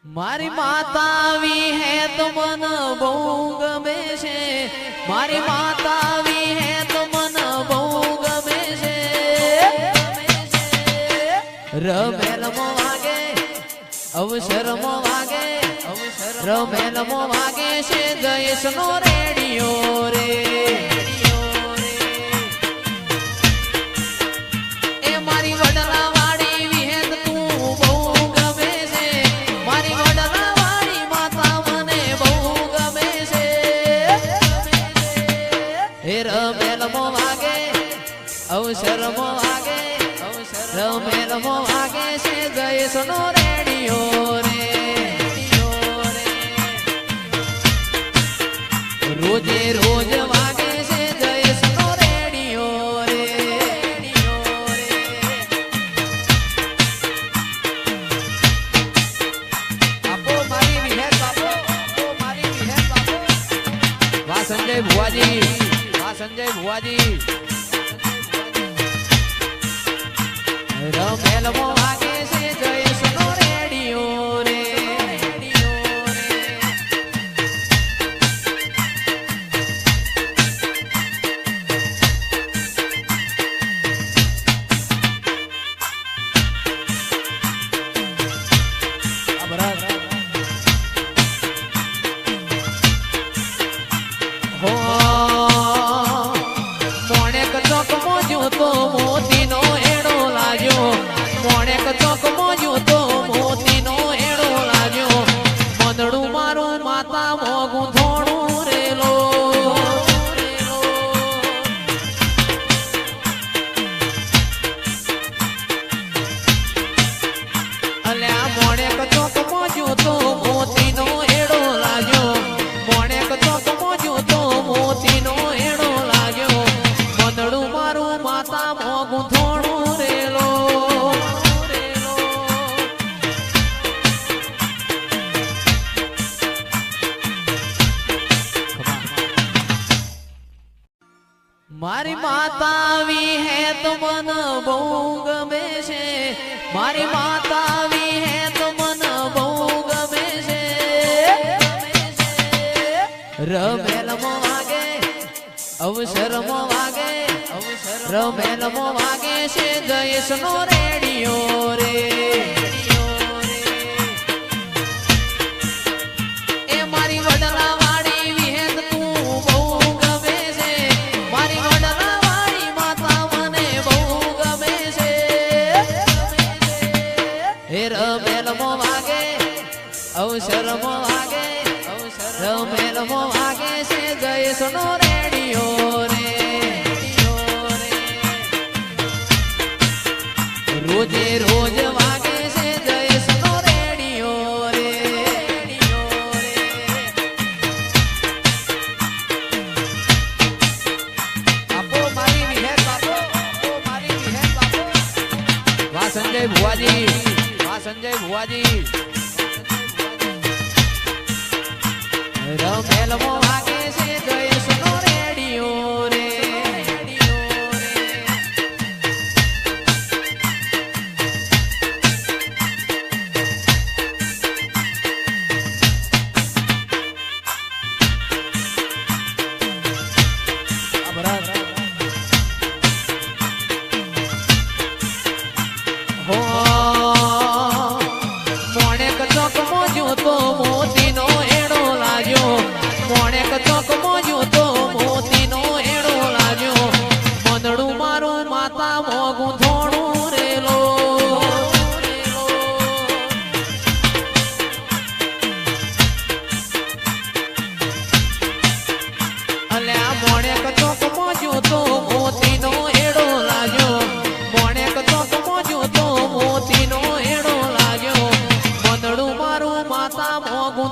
મારી માતા આવી હે તો મન બહુ ગમે છે, મારી માતા આવી હે તો મન બહુ ગમે છે, રમેલમો વાગે અવસરમો વાગે રમેલમો વાગે છે ગયેશનો રેડિયો રે એ મારી વડલા અવસરમો વાગે રમેલમો વાગે છે ગયેશનો રેડિયો રે રોજે રોજ વાગે છે ગયેશનો રેડિયો રે આપો મારી વિહેર આપો મારી વિહેર આપો વાહ સંજય ભુવાજી રમેલમો વાગે છે જયેશનો રેડિયો રે હો મોણેક ચોક મોજ્યો તો મોતીનો મોણેક ચોક મોજ્યો તો મોતીનો એડો લાગ્યો મંદડું મારું માતા મોગું થોડું રેલો અલ્યા મોણેક ચોક મોજ્યો તો મોતીનો એડો લાગ્યો મોણેક ચોક મોજ્યો તો મોતીનો એડો લાગ્યો મંદડું મારું માતા મોગું થોડું રેલો મારી માતા આવી હે તો મન બહુ ગમે છે, મારી માતા આવી હે તો મન બહુ ગમે છે, રમેલમો વાગે અવસરમો વાગે રમેલમો વાગે છે ગયેશનો રેડિયો રે એ મારી વડલા વાળી વિહેત તું બહુ ગમે છે, મારી વડલા વાળી માતા મને બહુ ગમે છે, હે રમેલમો વાગે અવસરમો વાગે રમેલમો વાગે છે ગયેશનો રેડિયો રે રોજે રોજ વાગે છે ગયેશનો રેડિયો રે આપો મારી વિહેર આપો મારી વિહેર આપો વાહ સંજય ભુવાજી રમેલમો વાગે છે ગયેશનો રેડિયો રે હો મોણેક ચોક મોજ્યો તો મોતીનો એડો લાગ્યો મોણેક ચોક મોજ્યો તો મોતીનો એડો લાગ્યો મંદડું મારું માતા મોગું થોડું રેલો અલ્યા મોણેક ચોક મોજ્યો તો મોતીનો એડો લાગ્યો મોણેક ચોક મોજ્યો તો મોતીનો એડો લાગ્યો મંદડું મારું માતા મોગું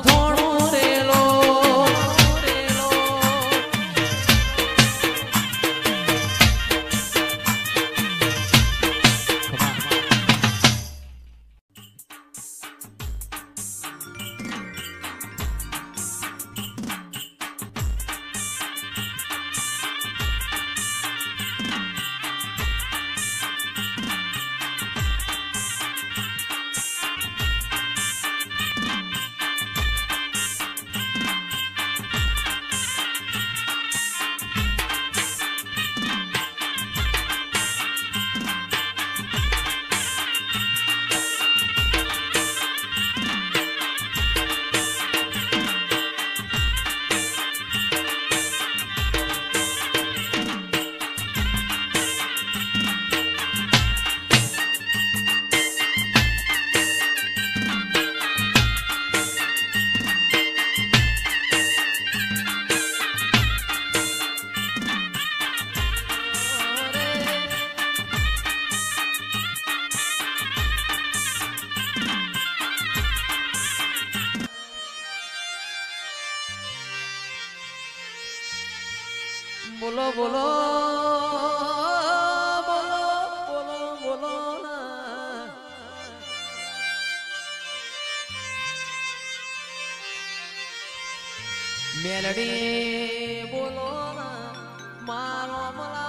બોલો બોલો બોલો બોલો બોલો મેલડી બોલો મારો મલા